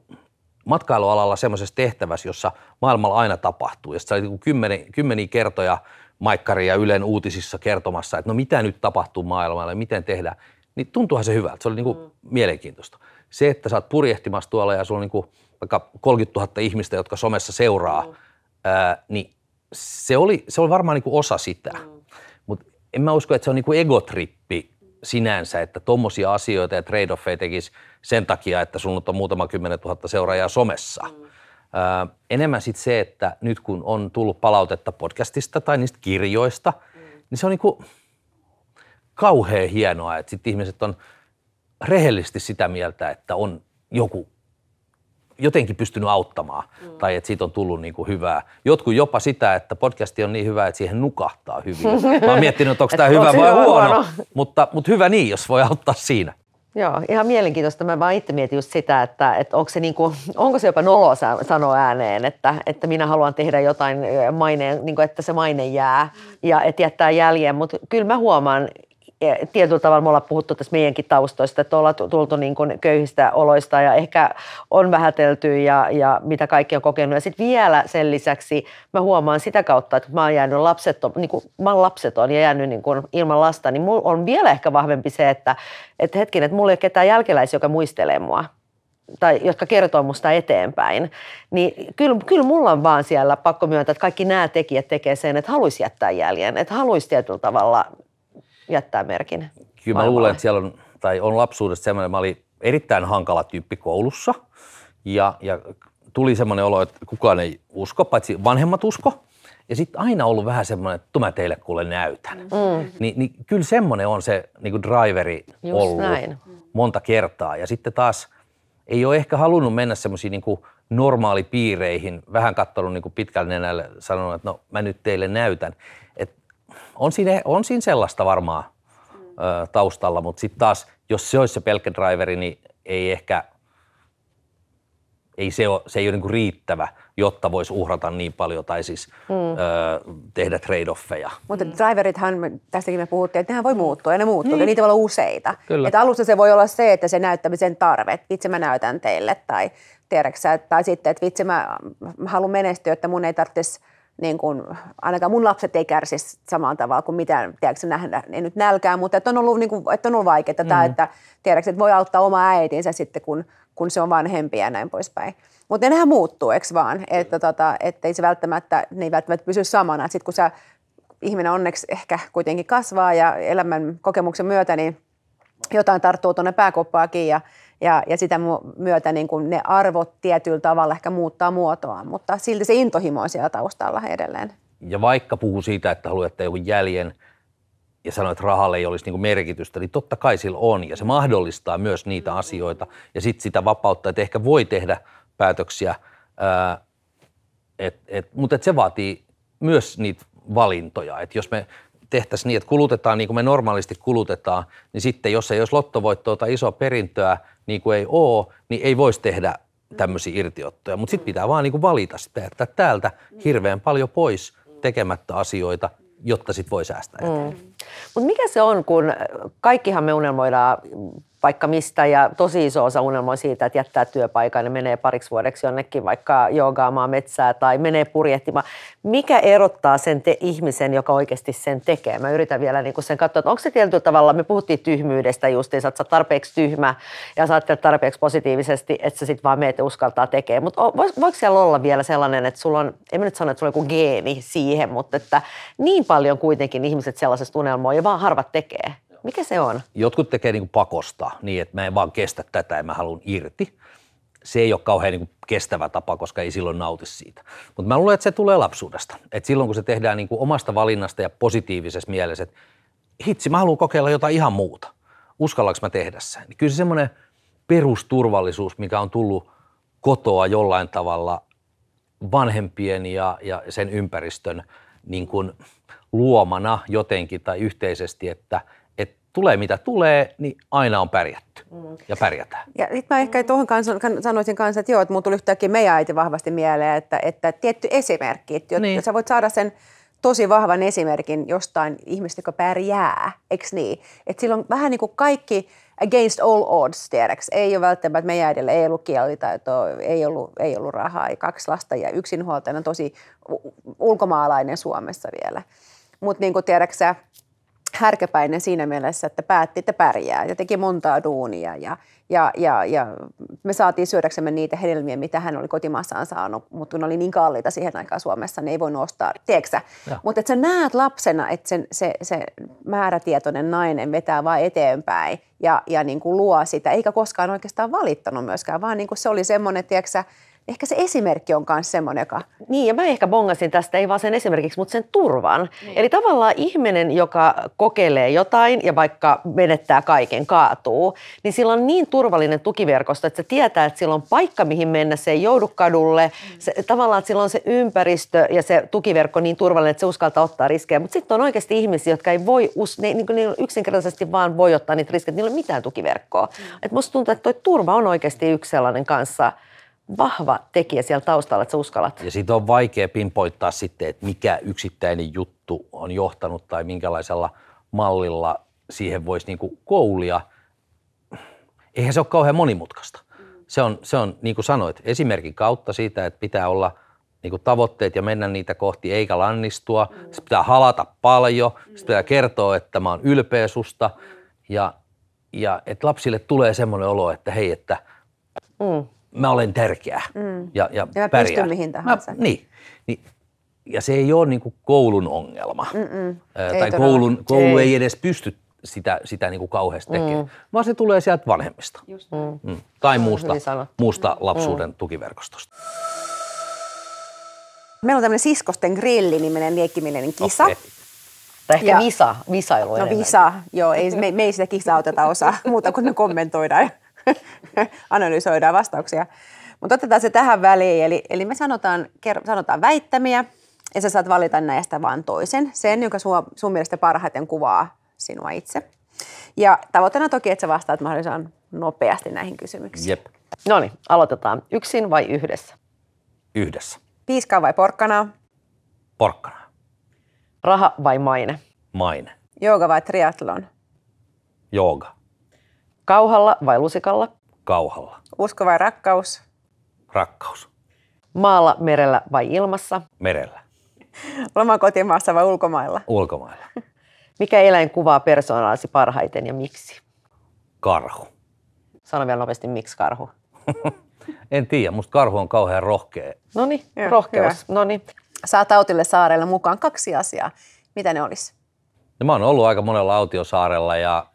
matkailualalla semmoisessa tehtävässä, jossa maailmalla aina tapahtuu. Ja sitten sä olet niin kymmeniä kertoja Maikkarin ja Ylen uutisissa kertomassa, että no mitä nyt tapahtuu maailmalla ja miten tehdään. Niin tuntuuhan se hyvältä. Se oli niin kuin mielenkiintoista. Se, että sä oot purjehtimassa tuolla ja sulla on niin kuin vaikka 30 000 ihmistä, jotka somessa seuraa, niin se oli varmaan niin kuin osa sitä. Mutta en mä usko, että se on niin kuin egotrippi sinänsä, että tommosia asioita ja trade-offeja tekisi sen takia, että sulla on muutama 10 000 seuraajaa somessa. Enemmän sitten se, että nyt kun on tullut palautetta podcastista tai niistä kirjoista, niin se on niin kuin kauhean hienoa, että sitten ihmiset on rehellisesti sitä mieltä, että on joku jotenkin pystynyt auttamaan tai että siitä on tullut niin kuin hyvää. Jotkut jopa sitä, että podcasti on niin hyvä, että siihen nukahtaa hyvin. Mä oon miettinyt, että onko tämä hyvä vai huono, mutta hyvä niin, jos voi auttaa siinä. Joo, ihan mielenkiintoista. Mä vaan itse mietin just sitä, että onko se jopa noloa sanoa ääneen, että minä haluan tehdä jotain maineen, niin kuin että se maine jää ja että jättää jäljen, mutta kyllä mä huomaan, tietyllä tavalla me ollaan puhuttu tässä meidänkin taustoista, että ollaan tultu niin kuin köyhistä oloista ja ehkä on vähätelty ja mitä kaikki on kokenut. Ja sitten vielä sen lisäksi mä huomaan sitä kautta, että mä oon jäänyt lapseton ja jäänyt niin kuin ilman lasta, niin mulla on vielä ehkä vahvempi se, että hetkinen, että mulla ei ole ketään jälkeläisiä, joka muistelee mua tai jotka kertoo musta eteenpäin, niin kyllä mulla on vaan siellä pakko myöntää, että kaikki nämä tekijät tekee sen, että haluaisi jättää jäljen, että haluaisi tietyllä tavalla jättää merkin. Kyllä mä luulen, että siellä on lapsuudesta semmoinen, mä olin erittäin hankala tyyppi koulussa ja tuli semmoinen olo, että kukaan ei usko, paitsi vanhemmat usko. Ja sitten aina ollut vähän semmoinen, että mä teille kuule näytän. Niin kyllä semmoinen on se niin kuin driveri ollut monta kertaa. Ja sitten taas ei ole ehkä halunnut mennä semmoisiin niin kuin normaalipiireihin, vähän katsonut niin kuin pitkälle nenälle, sanonut, että no mä nyt teille näytän. On siinä sellaista varmaan taustalla, mutta sitten taas, jos se olisi se pelkkä driveri, niin se ei ole niinku riittävä, jotta voisi uhrata niin paljon tai siis tehdä trade-offeja. Mutta driverithan, tästäkin me puhuttiin, että nehän voi muuttua ja ne muuttuu ja niitä voi olla useita. Kyllä. Että alussa se voi olla se, että se näyttämisen tarve, että vitsi mä näytän teille tai tiedäksä, tai sitten, että vitsi mä haluan menestyä, että mun ei tarvitsisi niin kuin, ainakaan mun lapset ei kärsisi samaan tavalla kuin mitään, tiedätkö, nähdä, ei nyt nälkää, mutta että on ollut, niin kuin, että on ollut vaikeaa tai että tiedätkö, että voi auttaa omaa äitinsä sitten, kun se on vanhempi ja näin poispäin. Mutta nehän muuttuu, eikö vaan, että ei se välttämättä, ne ei välttämättä pysy samana. Sitten kun ihminen onneksi ehkä kuitenkin kasvaa ja elämän kokemuksen myötä, niin jotain tarttuu tuonne pääkoppaakin ja sitä myötä niin kuin ne arvot tietyllä tavalla ehkä muuttaa muotoaan, mutta silti se intohimo on siellä taustalla edelleen. Ja vaikka puhuu siitä, että haluaa jättää joku jäljen ja sanoo, että rahalle ei olisi niin kuin merkitystä, niin totta kai sillä on ja se mahdollistaa myös niitä asioita ja sitten sitä vapautta, että ehkä voi tehdä päätöksiä, mutta se vaatii myös niitä valintoja, että jos me tehtäisiin niin, että kulutetaan niin kuin me normaalisti kulutetaan, niin sitten jos ei olisi lottovoittoa tai isoa perintöä, niin kuin ei ole, niin ei voisi tehdä tämmöisiä irtiottoja. Mutta sitten pitää vaan niin kuin valita sitä, että täältä hirveän paljon pois tekemättä asioita, jotta sitten voi säästää eteenpäin. Mutta mikä se on, kun kaikkihan me unelmoidaan vaikka mistä ja tosi iso osa unelmoi siitä, että jättää työpaikan ja menee pariksi vuodeksi jonnekin vaikka joogaamaan metsää tai menee purjehtimaan. Mikä erottaa sen ihmisen, joka oikeasti sen tekee? Mä yritän vielä niin sen katsoa, että onko se tietyllä tavalla, me puhuttiin tyhmyydestä justiin, että sä oot tarpeeksi tyhmä ja sä ajattelet tarpeeksi positiivisesti, että sä sit vaan meet ja uskaltaa tekee. Mutta voiko siellä olla vielä sellainen, että sulla on, en mä nyt sano, että sulla on joku geeni siihen, mutta että niin paljon kuitenkin ihmiset sellaisesta unelmoi ja vaan harvat tekee. Mikä se on? Jotkut tekee niin kuin pakosta niin, että mä en vaan kestä tätä ja mä haluan irti. Se ei ole kauhean niin kuin kestävä tapa, koska ei silloin nauti siitä. Mutta mä luulen, että se tulee lapsuudesta. Että silloin kun se tehdään niin kuin omasta valinnasta ja positiivisessa mielessä, että hitsi, mä haluan kokeilla jotain ihan muuta. Uskallanko mä tehdä sen? Niin kyllä se semmoinen perusturvallisuus, mikä on tullut kotoa jollain tavalla vanhempien ja sen ympäristön niin kuin luomana jotenkin tai yhteisesti, että tulee mitä tulee, niin aina on pärjätty ja pärjätään. Ja sitten mä ehkä tuohon sanoisin kanssa, että joo, että mun tuli yhtäkkiä meidän äiti vahvasti mieleen, että tietty esimerkki, että niin. Sä voit saada sen tosi vahvan esimerkin jostain ihmistä, joka pärjää, eikö niin? Että silloin vähän niin kuin kaikki against all odds, tiedäks. Ei ole välttämättä, meidän äidillä ei ollut kielitaitoa, ei ollut rahaa, 2 lasta ja yksinhuoltajana tosi ulkomaalainen Suomessa vielä. Mutta niin kuin tiedäksä, härkäpäinen siinä mielessä, että päätti, että pärjää ja teki montaa duunia ja me saatiin syödäksemme niitä hedelmiä, mitä hän oli kotimaassaan saanut, mutta ne oli niin kalliita siihen aikaan Suomessa, niin ei voinut ostaa, tiedätkö? Mutta että sä näet lapsena, että se määrätietoinen nainen vetää vaan eteenpäin ja niin kuin luo sitä, eikä koskaan oikeastaan valittanut myöskään, vaan niin kuin se oli semmoinen, tiedätkö, ehkä se esimerkki on myös semmoinen, joka... Niin, ja mä ehkä bongasin tästä, ei vaan sen esimerkiksi, mutta sen turvan. Niin. Eli tavallaan ihminen, joka kokeilee jotain ja vaikka menettää kaiken, kaatuu, niin sillä on niin turvallinen tukiverkosto, että se tietää, että sillä on paikka, mihin mennä, se ei joudu kadulle. Tavallaan, että sillä on se ympäristö ja se tukiverkko niin turvallinen, että se uskaltaa ottaa riskejä. Mutta sitten on oikeasti ihmisiä, jotka ei voi, ne yksinkertaisesti vaan voi ottaa niitä riskejä, että niillä ei ole mitään tukiverkkoa. Että musta tuntuu, että toi turva on oikeasti yksi sellainen kanssa vahva tekijä siellä taustalla, että sä uskallat. Ja siitä on vaikea pinpoittaa sitten, että mikä yksittäinen juttu on johtanut tai minkälaisella mallilla siihen voisi niin kuin koulia. Eihän se ole kauhean monimutkaista. Se on niin kuin sanoit, esimerkin kautta siitä, että pitää olla niin kuin tavoitteet ja mennä niitä kohti eikä lannistua. Se pitää halata paljon, se pitää kertoa, että mä oon ylpeä susta ja että lapsille tulee semmoinen olo, että hei, että mä olen tärkeä ja mä pärjään. pystyn mihin tahansa. Niin. Ja se ei ole niin kuin koulun ongelma. Tai koulu ei edes pysty sitä niin kuin kauheasti tekemään, vaan se tulee sieltä vanhemmista. Tai muusta lapsuuden tukiverkostosta. Meillä on tämmöinen siskosten grilli-niminen liekkimielinen kisa. Okay. Tai ehkä visailu enemmän. No visa, joo. Me ei sitä kisaa oteta osaa muuta kuin me kommentoidaan ja analysoidaan vastauksia. Mutta otetaan se tähän väliin. Eli me sanotaan väittämiä ja sä saat valita näistä vaan toisen. Sen, joka sun mielestä parhaiten kuvaa sinua itse. Ja tavoitteena toki, että sä vastaat mahdollisimman nopeasti näihin kysymyksiin. Jep. No niin, aloitetaan. Yksin vai yhdessä? Yhdessä. Piiskaa vai porkkanaa? Porkkanaa. Raha vai maine? Maine. Jooga vai triathlon? Jooga. Kauhalla vai lusikalla? Kauhalla. Usko vai rakkaus? Rakkaus. Maalla, merellä vai ilmassa? Merellä. Loma kotimaassa vai ulkomailla? Ulkomailla. Mikä eläin kuvaa persoonallasi parhaiten ja miksi? Karhu. Sano vielä nopeasti, miksi karhu? En tiedä, musta karhu on kauhean rohkea. Noniin, rohkeus. Noniin. Saa Tautille saarelle mukaan 2 asiaa. Mitä ne olisi? No, mä oon ollut aika monella autiosaarella ja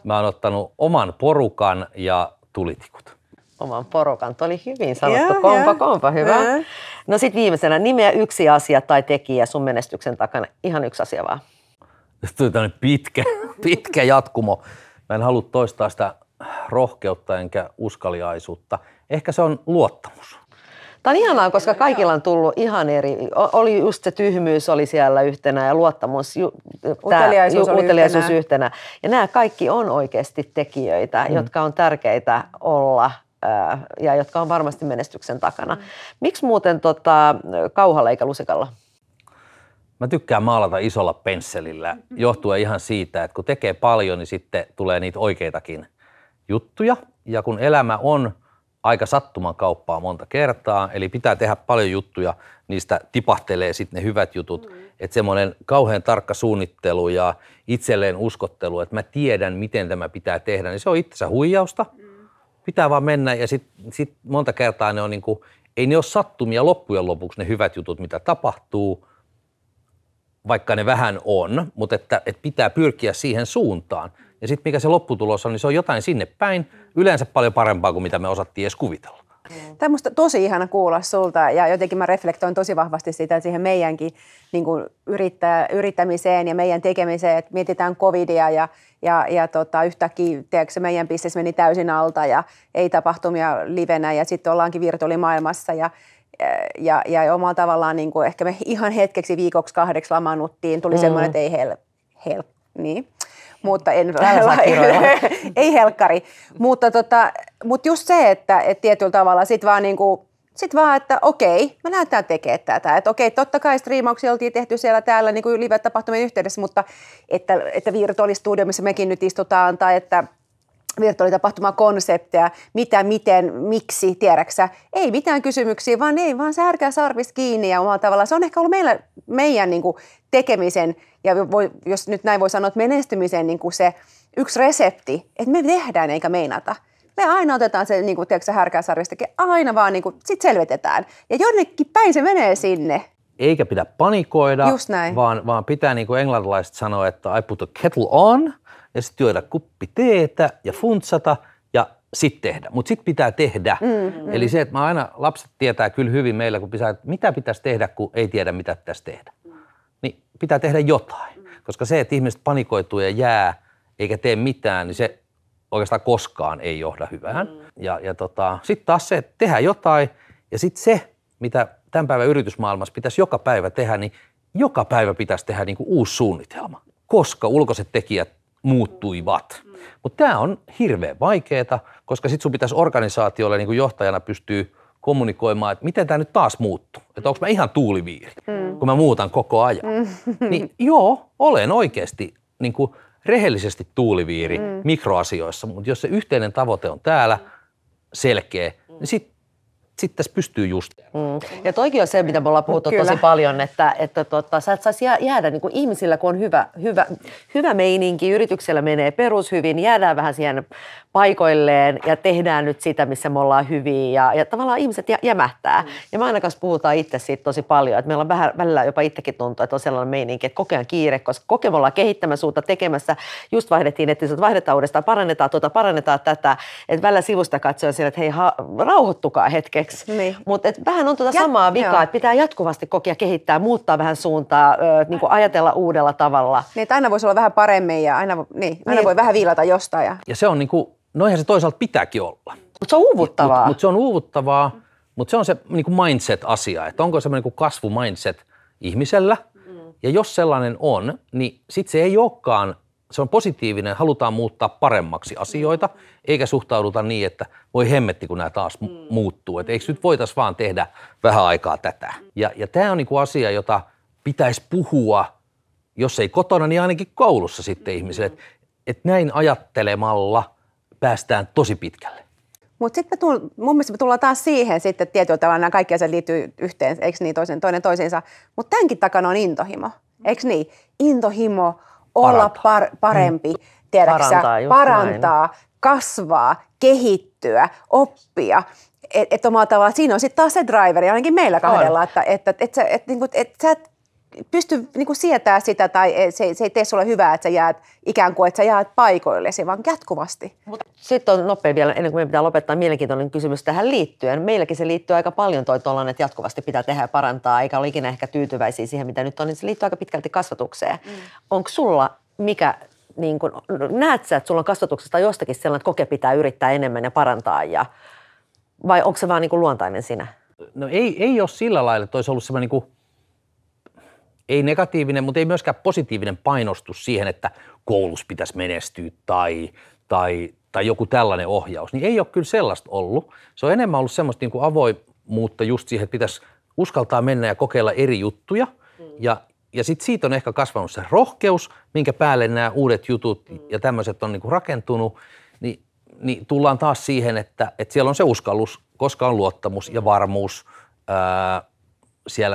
mä oon ottanut oman porukan ja tulitikut. Oman porukan. Tuo oli hyvin sanottu. Kompa, hyvä. No sit viimeisenä, nimeä 1 asia tai tekijä sun menestyksen takana. Ihan 1 asia vaan. Tuli tämmöinen pitkä jatkumo. Mä en halua toistaa sitä rohkeutta enkä uskaliaisuutta. Ehkä se on luottamus. Tämä on ihanaa, koska kaikilla on tullut ihan eri. Oli just se tyhmyys oli siellä yhtenä ja luottamus, uteliaisuus yhtenä. Ja nämä kaikki on oikeasti tekijöitä, jotka on tärkeitä olla ja jotka on varmasti menestyksen takana. Miksi muuten kauhalla eikä lusikalla? Mä tykkään maalata isolla pensselillä johtuen ihan siitä, että kun tekee paljon, niin sitten tulee niitä oikeitakin juttuja. Ja kun elämä on aika sattuman kauppaa monta kertaa, eli pitää tehdä paljon juttuja, niistä tipahtelee sitten ne hyvät jutut. Että semmoinen kauhean tarkka suunnittelu ja itselleen uskottelu, että mä tiedän, miten tämä pitää tehdä, niin se on itsensä huijausta. Pitää vaan mennä ja sit monta kertaa ne on niinku, ei ne ole sattumia loppujen lopuksi ne hyvät jutut, mitä tapahtuu, vaikka ne vähän on, mutta että pitää pyrkiä siihen suuntaan. Ja sitten mikä se lopputulos on, niin se on jotain sinne päin, yleensä paljon parempaa kuin mitä me osattiin edes kuvitella. Tämä on musta tosi ihana kuulla sulta ja jotenkin mä reflektoin tosi vahvasti sitä siihen meidänkin niin kuin yrittämiseen ja meidän tekemiseen, että mietitään covidia ja yhtäkkiä tiedätkö, meidän business meni täysin alta ja ei tapahtumia livenä ja sitten ollaankin virtuaalimaailmassa ja omalla tavallaan niin kuin ehkä me ihan hetkeksi viikoksi 2 lamaannuttiin, tuli semmoinen, että ei niin. Mutta ei helkkari. Mutta just se, että tietyllä tavalla sit vaan, että okei, me lähdetään tekemään tätä. Että okei, totta kai striimauksia oltiin tehty siellä täällä niin kuin live-tapahtumien yhteydessä, mutta että virtuaalistudio, missä mekin nyt istutaan, tai että virtuaalitapahtumakonsepteja, mitä, miten, miksi, tiedäksä. Ei mitään kysymyksiä, vaan särkää sarvista kiinni ja omalla tavalla. Se on ehkä ollut meidän niin kuin tekemisen ja jos nyt näin voi sanoa, että menestymisen niin kuin se yksi resepti, että me tehdään eikä meinata. Me aina otetaan se, niin kuin, tiedätkö, härkää sarvistakin, aina vaan niin kuin, sit selvitetään. Ja jonnekin päin se menee sinne. Eikä pidä panikoida, vaan pitää niin kuin englantilaiset sanoa, että I put a kettle on, ja sitten juoda kuppi teetä ja funtsata ja sitten tehdä. Mutta sitten pitää tehdä. Eli se, että lapset tietää kyllä hyvin meillä, kun pitää, että mitä pitäisi tehdä, kun ei tiedä, mitä pitäisi tehdä. Niin pitää tehdä jotain. Koska se, että ihmiset panikoituu ja jää eikä tee mitään, niin se oikeastaan koskaan ei johda hyvään. Sitten taas se, että tehdään jotain ja sitten se, mitä tämän päivän yritysmaailmassa pitäisi joka päivä tehdä, niin joka päivä pitäisi tehdä niin kuin uusi suunnitelma, koska ulkoiset tekijät muuttuivat. Mutta tämä on hirveän vaikeaa, koska sitten sun pitäisi organisaatiolle niin kuin johtajana pystyä kommunikoimaan, että miten tämä nyt taas muuttuu. Että onko mä ihan tuuliviiri, kun mä muutan koko ajan. Niin joo, olen oikeasti niin kuin rehellisesti tuuliviiri mikroasioissa, mutta jos se yhteinen tavoite on täällä selkeä, niin sitten tässä pystyy just. Ja toikin on se, mitä me ollaan puhuttu tosi paljon, että sä et saisi jäädä niin kuin ihmisillä, kun on hyvä meininki, yrityksellä menee perushyvin, jäädään vähän siihen paikoilleen ja tehdään nyt sitä, missä me ollaan hyviä ja tavallaan ihmiset jämähtää. Ja me aina kanssa puhutaan itse siitä tosi paljon, että meillä on välillä jopa itsekin tuntuu, että on sellainen meininki, että koko ajan kiire, koska me ollaan kehittämässä uutta tekemässä, just vaihdettiin, että vaihdetaan uudestaan, parannetaan tätä, että välillä sivusta katsoen siellä, että hei, rauhoittukaa hetkeksi. Niin. Mutta vähän on samaa vikaa, että pitää jatkuvasti kokea kehittää, muuttaa vähän suuntaa, niin kuin ajatella uudella tavalla. Niin, että aina voisi olla vähän paremmin ja aina voi vähän viilata jostain. Ja se on niin kuin, noihän se toisaalta pitääkin olla. Mutta se on uuvuttavaa. Mutta se on uuvuttavaa, mutta se on se niin kuin mindset-asia, että onko semmoinen niin kasvu-mindset ihmisellä. Ja jos sellainen on, niin sitten se ei olekaan, se on positiivinen, halutaan muuttaa paremmaksi asioita, eikä suhtauduta niin, että voi hemmetti, kun nämä taas muuttuu. Että eikö nyt voitaisiin vaan tehdä vähän aikaa tätä. Ja tämä on niin kuin asia, jota pitäisi puhua, jos ei kotona, niin ainakin koulussa sitten ihmisille. Että näin ajattelemalla päästään tosi pitkälle. Mutta sitten mun mielestä me tullaan taas siihen sitten, että tietyllä tavalla nämä kaikki asiat liittyy yhteen, eikö niin, toinen toisiinsa. Mutta tämänkin takana on intohimo, eikö niin? Intohimo, olla parempi, tiedäksä, parantaa, kasvaa, kehittyä, oppia. Että omalla tavalla siinä on sitten taas se driveri, ainakin meillä kahdella, että sä et pysty niinku sietää sitä tai se ei tee sulle hyvää, että sä jäät ikään kuin, että sä jäät paikoillesi, vaan jatkuvasti. Sitten on nopea vielä, ennen kuin meidän pitää lopettaa, mielenkiintoinen kysymys tähän liittyen. Meilläkin se liittyy aika paljon tuollainen, että jatkuvasti pitää tehdä ja parantaa, eikä ole ikinä ehkä tyytyväisiä siihen, mitä nyt on, niin se liittyy aika pitkälti kasvatukseen. Onko sulla niin kun, näet sä, että sulla on kasvatuksesta jostakin sellainen, että koke pitää yrittää enemmän ja parantaa, vai onko se vaan niin kuin luontainen sinä? No ei ole sillä lailla, että olisi ollut semmoinen niin kuin ei negatiivinen, mutta ei myöskään positiivinen painostus siihen, että koulussa pitäisi menestyä tai joku tällainen ohjaus. Niin ei ole kyllä sellaista ollut. Se on enemmän ollut semmoista niin kuin avoimuutta just siihen, että pitäisi uskaltaa mennä ja kokeilla eri juttuja. Ja sitten siitä on ehkä kasvanut se rohkeus, minkä päälle nämä uudet jutut ja tämmöiset on niin kuin rakentunut. Niin tullaan taas siihen, että siellä on se uskallus, koska on luottamus ja varmuus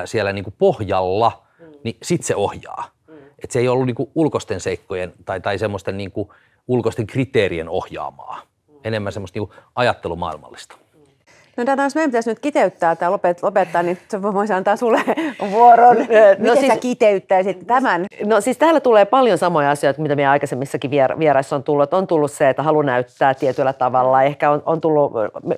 siellä niin kuin pohjalla. Niin sitten se ohjaa. Että se ei ollut niinku ulkoisten seikkojen tai semmoisten niinku ulkoisten kriteerien ohjaamaa. Enemmän semmoista niinku ajattelumaailmallista. No Dana, jos meidän pitäisi nyt kiteyttää tai lopettaa, niin voisi antaa sulle vuoron. Miten sä kiteyttäisit tämän? No siis täällä tulee paljon samoja asioita, mitä meidän aikaisemmissakin vieraissa on tullut. On tullut se, että halu näyttää tietyllä tavalla. Ehkä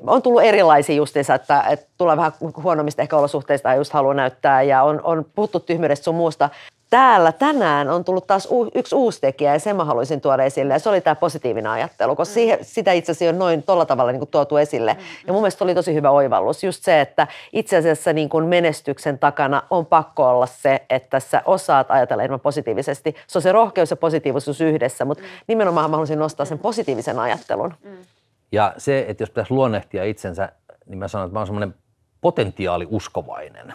on tullut erilaisia justiinsa, että tulee vähän huonommista ehkä olosuhteista ja just halu näyttää. Ja on puhuttu tyhmyydestä sun muusta. Täällä tänään on tullut taas yksi uusi tekijä ja sen mä haluaisin tuoda esille ja se oli tämä positiivinen ajattelu, koska sitä itse asiassa on noin tolla tavalla niin kuin tuotu esille. Ja mun mielestä oli tosi hyvä oivallus just se, että itse asiassa niin kuin menestyksen takana on pakko olla se, että sä osaat ajatella enemmän positiivisesti. Se on se rohkeus ja positiivisuus yhdessä, mutta nimenomaan mä haluaisin nostaa sen positiivisen ajattelun. Ja se, että jos pitäisi luonnehtia itsensä, niin mä sanon, että mä oon semmoinen potentiaaliuskovainen.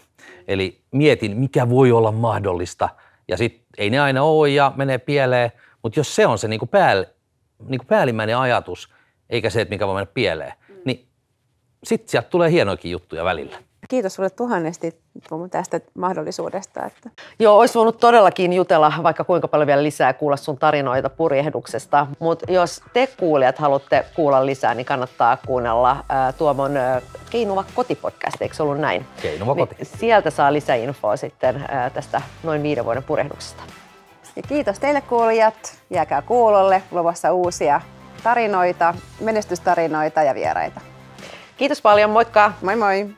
Eli mietin, mikä voi olla mahdollista, ja sitten ei ne aina ole ja menee pieleen, mutta jos se on se niinku päällimmäinen ajatus, eikä se, että mikä voi mennä pieleen, niin sitten sieltä tulee hienoikin juttuja välillä. Kiitos sulle tuhannesti tästä mahdollisuudesta. Joo, olisi voinut todellakin jutella vaikka kuinka paljon vielä lisää ja kuulla sun tarinoita purjehduksesta, mutta jos te kuulijat haluatte kuulla lisää, niin kannattaa kuunnella Tuomon Keinuva kotipodcast, eikö se ollut näin? Keinuva koti. Niin sieltä saa lisäinfoa sitten tästä noin 5 vuoden purjehduksesta. Ja kiitos teille kuulijat, jääkää kuulolle, luvassa uusia tarinoita, menestystarinoita ja vieraita. Kiitos paljon, moikka! Moi moi!